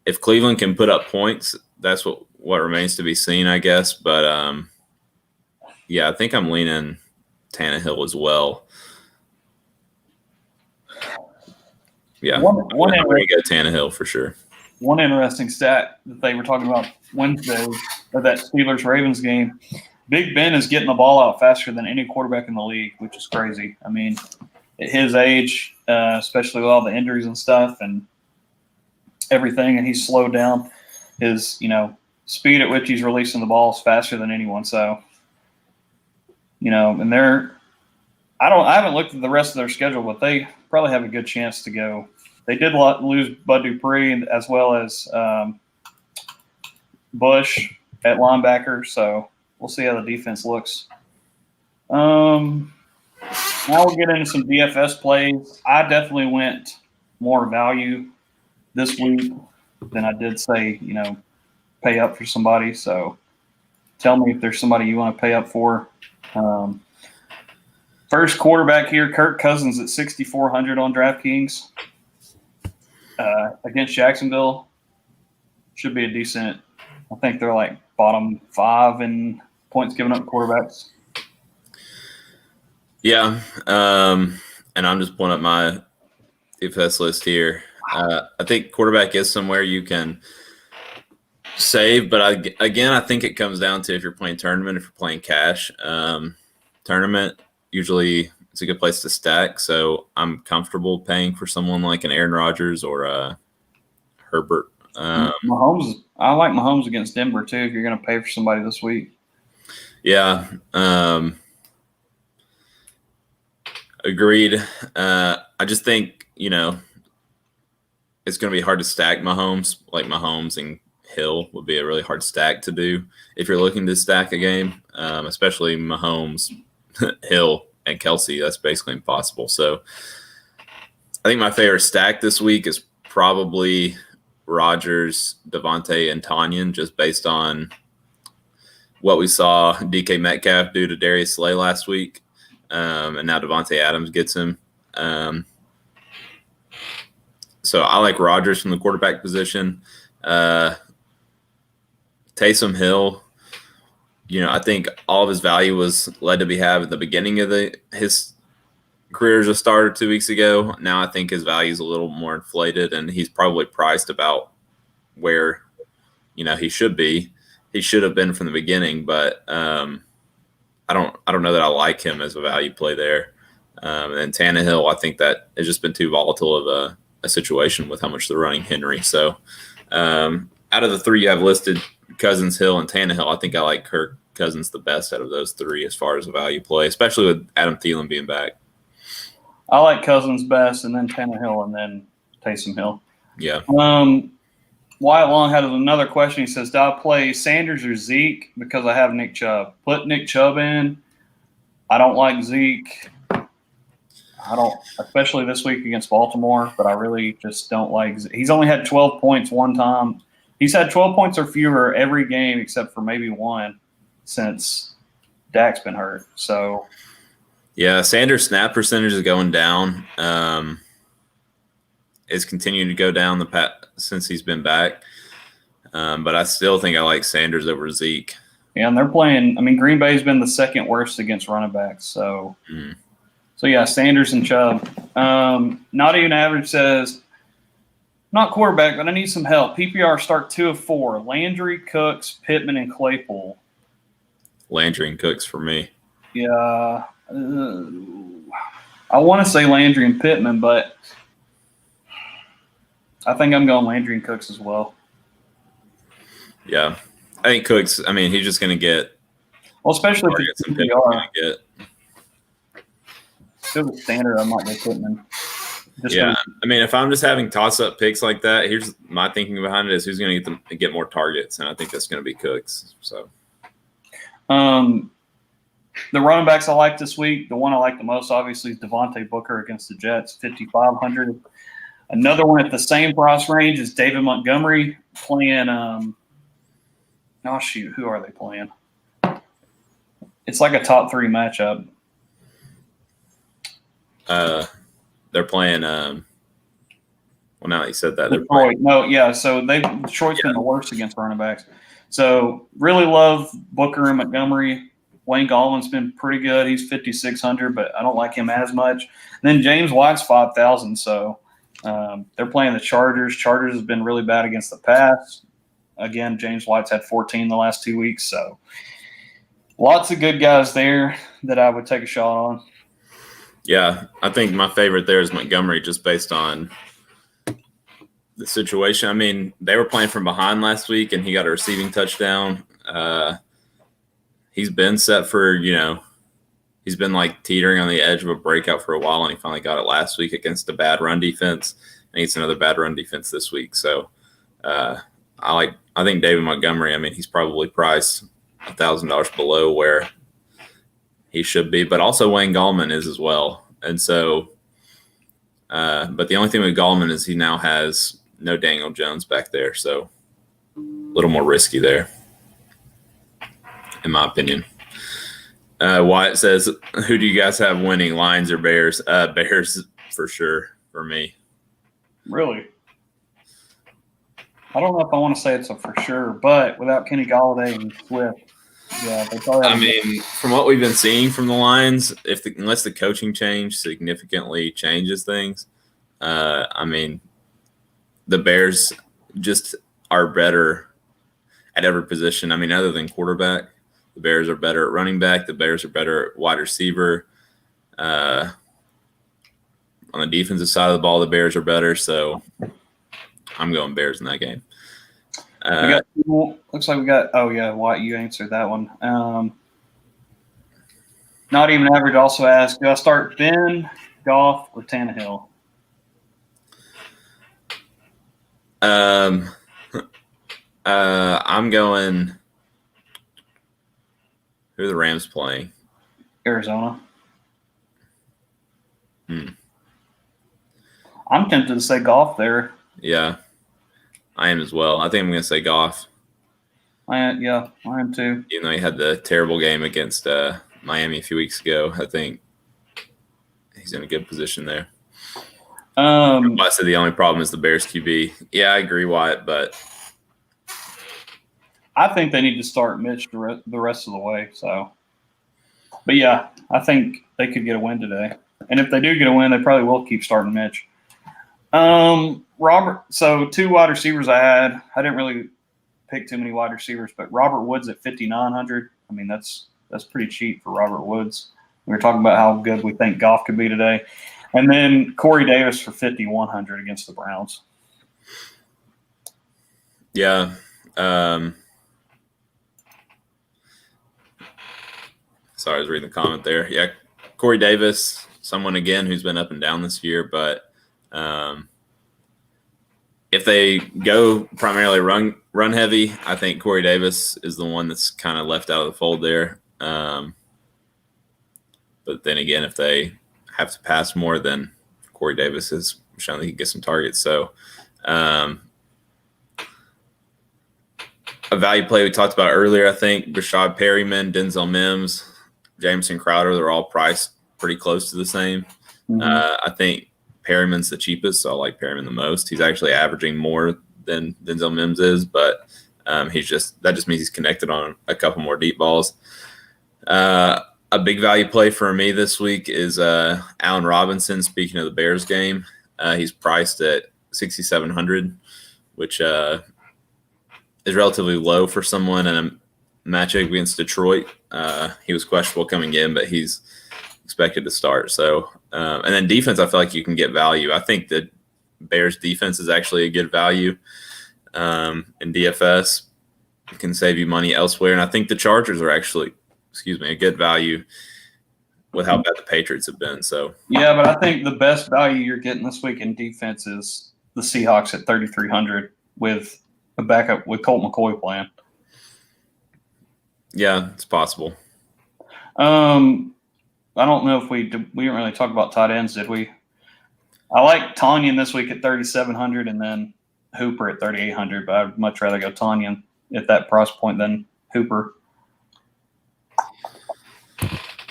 if Cleveland can put up points, that's what remains to be seen, I guess. But I think I'm leaning Tannehill as well. Yeah, I'm going to go Tannehill for sure. One interesting stat that they were talking about Wednesday of that Steelers-Ravens game, Big Ben is getting the ball out faster than any quarterback in the league, which is crazy. I mean, at his age, especially with all the injuries and stuff and everything, and he's slowed down. His, speed at which he's releasing the ball is faster than anyone. So, and I haven't looked at the rest of their schedule, but they probably have a good chance to go. They did lose Bud Dupree as well as Bush at linebacker, so we'll see how the defense looks. Now we'll get into some DFS plays. I definitely went more value this week than I did say, pay up for somebody. So tell me if there's somebody you want to pay up for. First quarterback here, Kirk Cousins at 6,400 on DraftKings against Jacksonville. Should be a decent. I think they're like bottom 5 in points given up to quarterbacks. Yeah, and I'm just pulling up my DFS list here. I think quarterback is somewhere you can save, but I think it comes down to if you're playing tournament, if you're playing cash. Tournament, usually it's a good place to stack, so I'm comfortable paying for someone like an Aaron Rodgers or Herbert. Mahomes, I like Mahomes against Denver too if you're going to pay for somebody this week. Yeah, agreed. I just think, it's going to be hard to stack Mahomes. Like Mahomes and Hill would be a really hard stack to do if you're looking to stack a game, especially Mahomes, Hill, and Kelsey. That's basically impossible. So I think my favorite stack this week is probably Rodgers, Devontae, and Tanyan, just based on what we saw DK Metcalf do to Darius Slay last week. And now Devontae Adams gets him. So I like Rodgers from the quarterback position. Taysom Hill, I think all of his value was led to be had at the beginning of his career as a starter 2 weeks ago. Now I think his value is a little more inflated, and he's probably priced about where he should be. He should have been from the beginning, but I don't know that I like him as a value play there. And then Tannehill, I think that has just been too volatile of a situation with how much they're running Henry. So out of the three you have listed, Cousins, Hill, and Tannehill, I think I like Kirk Cousins the best out of those three as far as a value play, especially with Adam Thielen being back. I like Cousins best, and then Tannehill, and then Taysom Hill. Yeah. Wyatt Long had another question. He says, do I play Sanders or Zeke because I have Nick Chubb? Put Nick Chubb in. I don't like Zeke. I don't, especially this week against Baltimore, but I really just don't like Zeke. He's only had 12 points one time. He's had 12 points or fewer every game except for maybe one since Dak's been hurt. So, yeah, Sanders' snap percentage is going down. It's continuing to go down since he's been back. But I still think I like Sanders over Zeke. Yeah, and they're playing. I mean, Green Bay's been the second worst against running backs. So, So yeah, Sanders and Chubb. Not Even Average says, not quarterback, but I need some help. PPR start 2 of 4. Landry, Cooks, Pittman, and Claypool. Landry and Cooks for me. Yeah. I want to say Landry and Pittman, but I think I'm going Landry and Cooks as well. Yeah. I think Cooks, I mean, he's just going to get – well, especially if it's PPR. Still the standard, I might go Pittman. I mean, if I'm just having toss-up picks like that, here's my thinking behind it is who's going to get more targets, and I think that's going to be Cooks. So, the running backs I like this week, the one I like the most, obviously, is Devontae Booker against the Jets, 5,500. Another one at the same price range is David Montgomery playing who are they playing? It's like a top 3 matchup. They're playing. Well, now that you said that, they're Detroit. So Detroit's been the worst against running backs. So really love Booker and Montgomery. Wayne Gallman's been pretty good. He's 5,600, but I don't like him as much. And then James White's 5,000. So they're playing the Chargers. Chargers has been really bad against the pass. Again, James White's had 14 the last 2 weeks. So lots of good guys there that I would take a shot on. Yeah, I think my favorite there is Montgomery just based on the situation. I mean, they were playing from behind last week, and he got a receiving touchdown. He's been set for, he's been like teetering on the edge of a breakout for a while, and he finally got it last week against a bad run defense, and it's another bad run defense this week. So I think David Montgomery, I mean, he's probably priced $1,000 below where he should be, but also Wayne Gallman is as well. And so, but the only thing with Gallman is he now has no Daniel Jones back there. So a little more risky there, in my opinion. Wyatt says, who do you guys have winning, Lions or Bears? Bears for sure for me. Really? I don't know if I want to say it's a for sure, but without Kenny Golladay and Swift, yeah, they probably. I mean, from what we've been seeing from the Lions, unless the coaching change significantly changes things, I mean, the Bears just are better at every position. I mean, other than quarterback, the Bears are better at running back. The Bears are better at wide receiver. On the defensive side of the ball, the Bears are better. So I'm going Bears in that game. Looks like we got. Oh yeah, White, you answered that one. Not Even Average also asked, do I start Ben, Goff, or Tannehill? I'm going. Who are the Rams playing? Arizona. I'm tempted to say Goff there. Yeah, I am as well. I think I'm going to say Goff. I am too. Even though he had the terrible game against Miami a few weeks ago, I think he's in a good position there. I said the only problem is the Bears QB. Yeah, I agree, Wyatt, but I think they need to start Mitch the rest of the way. So, but yeah, I think they could get a win today. And if they do get a win, they probably will keep starting Mitch. Robert. So 2 wide receivers I had. I didn't really pick too many wide receivers, but Robert Woods at 5,900. I mean, that's pretty cheap for Robert Woods. We were talking about how good we think Goff could be today. And then Corey Davis for 5,100 against the Browns. Yeah. Sorry, I was reading the comment there. Yeah, Corey Davis, someone again who's been up and down this year, but if they go primarily run heavy, I think Corey Davis is the one that's kind of left out of the fold there. But then again, if they have to pass more, then Corey Davis has shown that he can get some targets. So a value play we talked about earlier, I think Rashad Perryman, Denzel Mims, Jameson Crowder, they're all priced pretty close to the same. Mm-hmm. I think Perryman's the cheapest, so I like Perryman the most. He's actually averaging more than Denzel Mims is, but that just means he's connected on a couple more deep balls. A big value play for me this week is Allen Robinson. Speaking of the Bears game, he's priced at 6,700, which is relatively low for someone in a matchup against Detroit. He was questionable coming in, but he's expected to start. So, and then defense, I feel like you can get value. I think the Bears defense is actually a good value in DFS. It can save you money elsewhere. And I think the Chargers are actually, a good value with how bad the Patriots have been. So yeah, but I think the best value you're getting this week in defense is the Seahawks at 3,300 with a backup with Colt McCoy playing. Yeah, it's possible. I don't know if we didn't really talk about tight ends, did we? I like Tanyan this week at 3,700 and then Hooper at 3,800, but I'd much rather go tanyan at that price point than Hooper.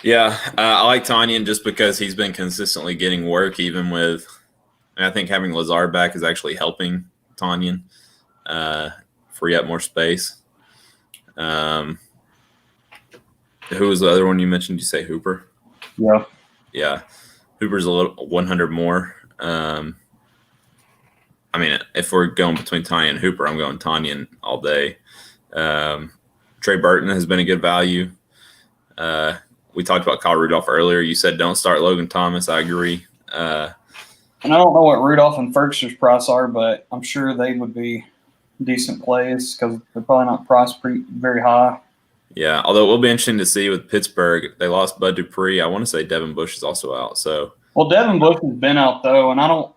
Yeah, I like Tanyan just because he's been consistently getting work, even with, and I think having Lazard back is actually helping Tanyan free up more space. Who was the other one you mentioned? Did you say Hooper? Yeah. Yeah. Hooper's a little 100 more. I mean, if we're going between Tanyan and Hooper, I'm going Tanyan all day. Trey Burton has been a good value. We talked about Kyle Rudolph earlier. You said don't start Logan Thomas. I agree. And I don't know what Rudolph and Ferguson's price are, but I'm sure they would be decent plays because they're probably not priced very high. Yeah, although it will be interesting to see with Pittsburgh. They lost Bud Dupree. I want to say Devin Bush is also out. So, well, Devin Bush has been out though, and I don't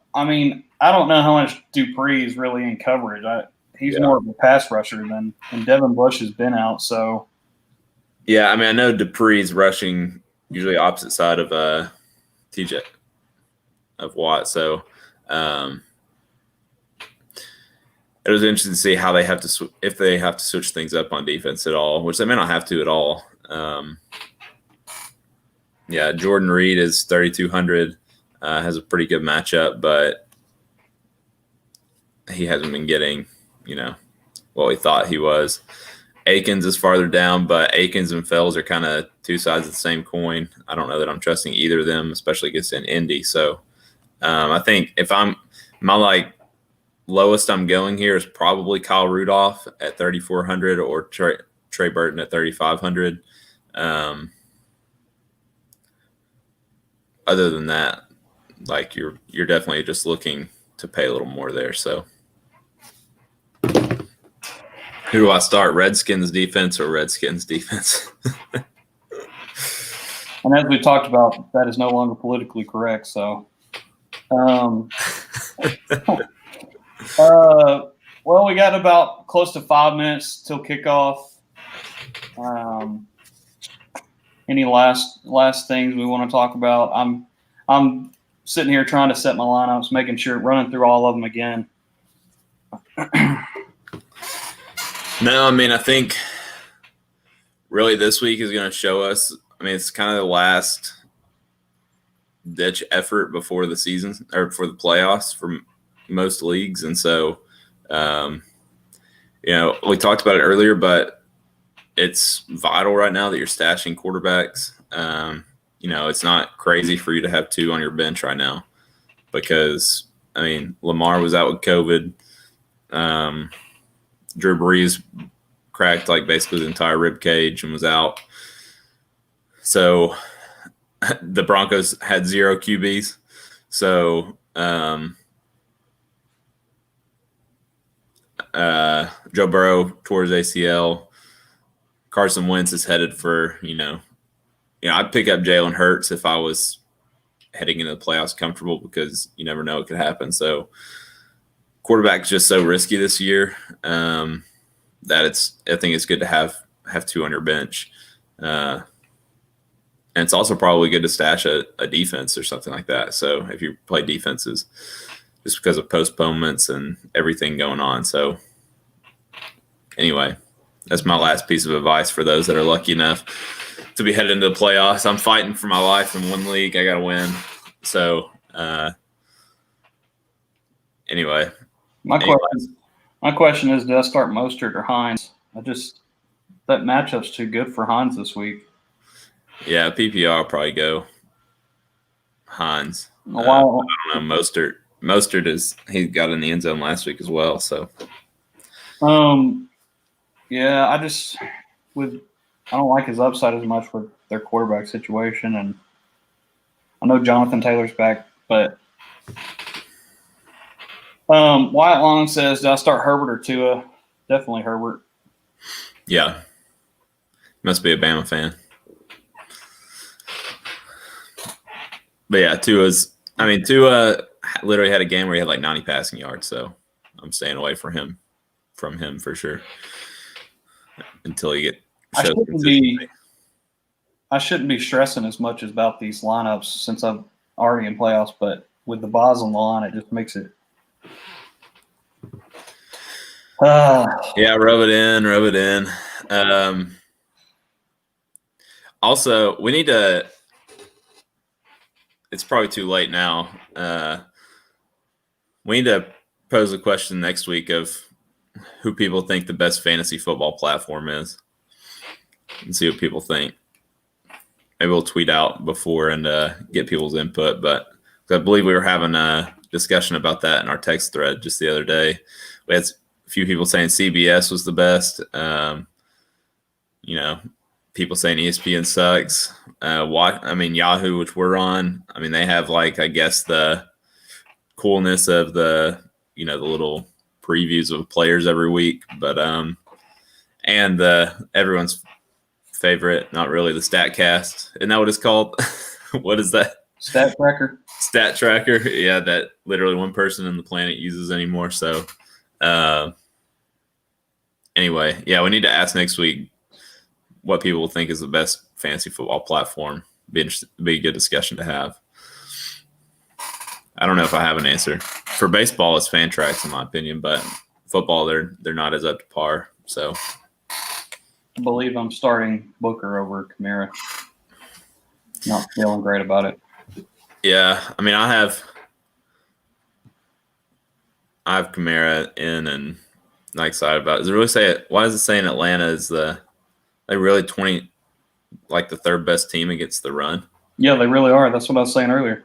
know how much Dupree is really in coverage. He's more of a pass rusher and Devin Bush has been out. So, yeah, I mean, I know Dupree's rushing usually opposite side of TJ of Watt. So, it was interesting to see how they have to if they have to switch things up on defense at all, which they may not have to at all. Yeah, Jordan Reed is 3,200, has a pretty good matchup, but he hasn't been getting, what we thought he was. Akins is farther down, but Akins and Fells are kind of two sides of the same coin. I don't know that I'm trusting either of them, especially against an Indy. So I think if my lowest I'm going here is probably Kyle Rudolph at 3,400 or Trey Burton at 3,500. Other than that, you're definitely just looking to pay a little more there. So who do I start? Redskins defense or Redskins defense? And as we talked about, that is no longer politically correct. So, well, we got about close to 5 minutes till kickoff. Any last things we want to talk about? I'm sitting here trying to set my lineups, making sure running through all of them again. No, I mean, I think really this week is going to show us. I mean, it's kind of the last ditch effort before the season or for the playoffs for most leagues. And so, we talked about it earlier, but it's vital right now that you're stashing quarterbacks. It's not crazy for you to have 2 on your bench right now because, Lamar was out with COVID. Drew Brees cracked basically the entire rib cage and was out. So the Broncos had 0 QBs. So Joe Burrow tore his ACL. Carson Wentz is headed for, I'd pick up Jalen Hurts if I was heading into the playoffs comfortable because you never know what could happen. So quarterback's just so risky this year that I think it's good to have 2 on your bench. And it's also probably good to stash a defense or something like that. So if you play defenses, just because of postponements and everything going on. So anyway, that's my last piece of advice for those that are lucky enough to be headed into the playoffs. I'm fighting for my life in one league. I got to win. So anyway. My question is, do I start Mostert or Hines? That matchup's too good for Hines this week. Yeah, PPR will probably go Hines. Why? I don't know. Mostert he got in the end zone last week as well. So, yeah, I don't like his upside as much with their quarterback situation, and I know Jonathan Taylor's back, but Wyatt Long says, "Do I start Herbert or Tua?" Definitely Herbert. Yeah, must be a Bama fan. But yeah, Tua literally had a game where he had 90 passing yards, so I'm staying away from him for sure until he shows consistency. I shouldn't be stressing as much about these lineups since I'm already in playoffs, but with the Boz on the line, it just makes it. Yeah, rub it in. Also, we need to. It's probably too late now. We need to pose a question next week of who people think the best fantasy football platform is and see what people think. Maybe we'll tweet out before and get people's input. But I believe we were having a discussion about that in our text thread just the other day. We had a few people saying CBS was the best. People saying ESPN sucks. Yahoo, which we're on, they have I guess the coolness of the the little previews of players every week, but and everyone's favorite, not really, the StatCast. Isn't that what it's called? What is that? Stat Tracker. Stat Tracker. Yeah, that literally one person on the planet uses anymore. So anyway, yeah, we need to ask next week what people think is the best fantasy football platform. Be a good discussion to have. I don't know if I have an answer. For baseball, it's Fantrax in my opinion, but football, they're not as up to par. So I believe I'm starting Booker over Kamara. Not feeling great about it. Yeah, I have Kamara in and not excited about it. Does it really say it? Why does it say in Atlanta is they really the third best team against the run? Yeah, they really are. That's what I was saying earlier.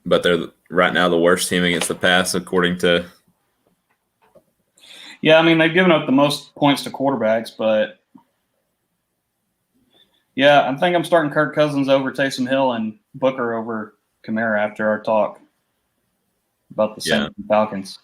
But they're right now the worst team against the pass, according to. Yeah, they've given up the most points to quarterbacks, but yeah, I think I'm starting Kirk Cousins over Taysom Hill and Booker over Kamara after our talk about the Saints and Falcons.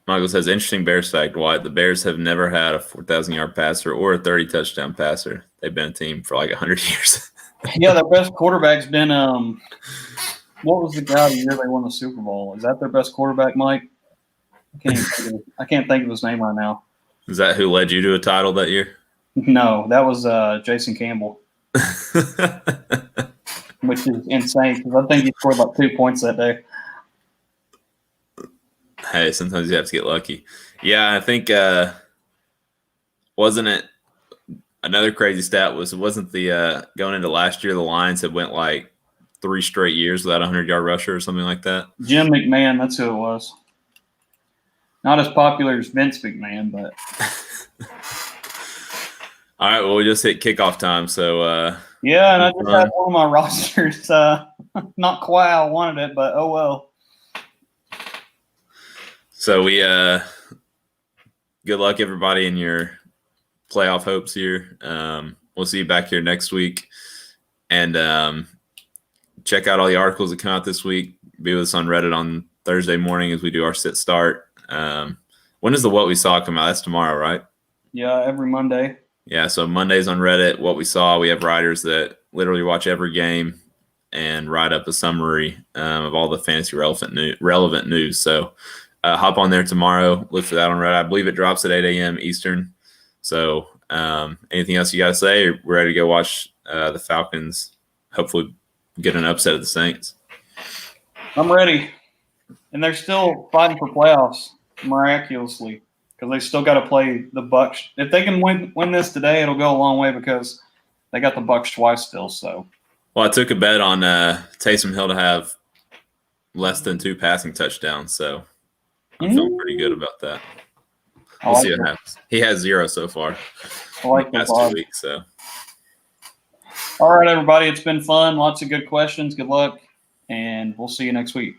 Michael says, interesting Bears fact, Wyatt. The Bears have never had a 4,000-yard passer or a 30-touchdown passer. They've been a team for 100 years. Yeah, their best quarterback's been what was the guy the year they won the Super Bowl? Is that their best quarterback, Mike? I can't think of his name right now. Is that who led you to a title that year? No, that was Jason Campbell. Which is insane because I think he scored 2 points that day. Hey, sometimes you have to get lucky. Yeah, I think wasn't it Another crazy stat wasn't the going into last year, the Lions had went like 3 straight years without a 100-yard rusher or something like that. Jim McMahon, that's who it was. Not as popular as Vince McMahon, but. All right, well, we just hit kickoff time, so yeah, and I just had one of my rosters. Not quite how I wanted it, but oh well. So we good luck everybody in your playoff hopes here. We'll see you back here next week, and check out all the articles that come out this week. Be with us on Reddit on Thursday morning as we do our sit start. When does the What We Saw come out? That's tomorrow, right? Yeah, every Monday. Yeah, so Mondays on Reddit, What We Saw. We have writers that literally watch every game and write up a summary of all the fantasy relevant news. So hop on there tomorrow. Look for that on Reddit. I believe it drops at 8 a.m. Eastern. So anything else you got to say? Or we're ready to go watch the Falcons hopefully get an upset of the Saints. I'm ready. And they're still fighting for playoffs miraculously because they still got to play the Bucs. If they can win this today, it'll go a long way because they got the Bucs twice still. So, well, I took a bet on Taysom Hill to have less than 2 passing touchdowns, so I'm feeling pretty good about that. We'll see what happens. He has 0 so far. I like the past 2 weeks. So, all right, everybody, it's been fun. Lots of good questions. Good luck, and we'll see you next week.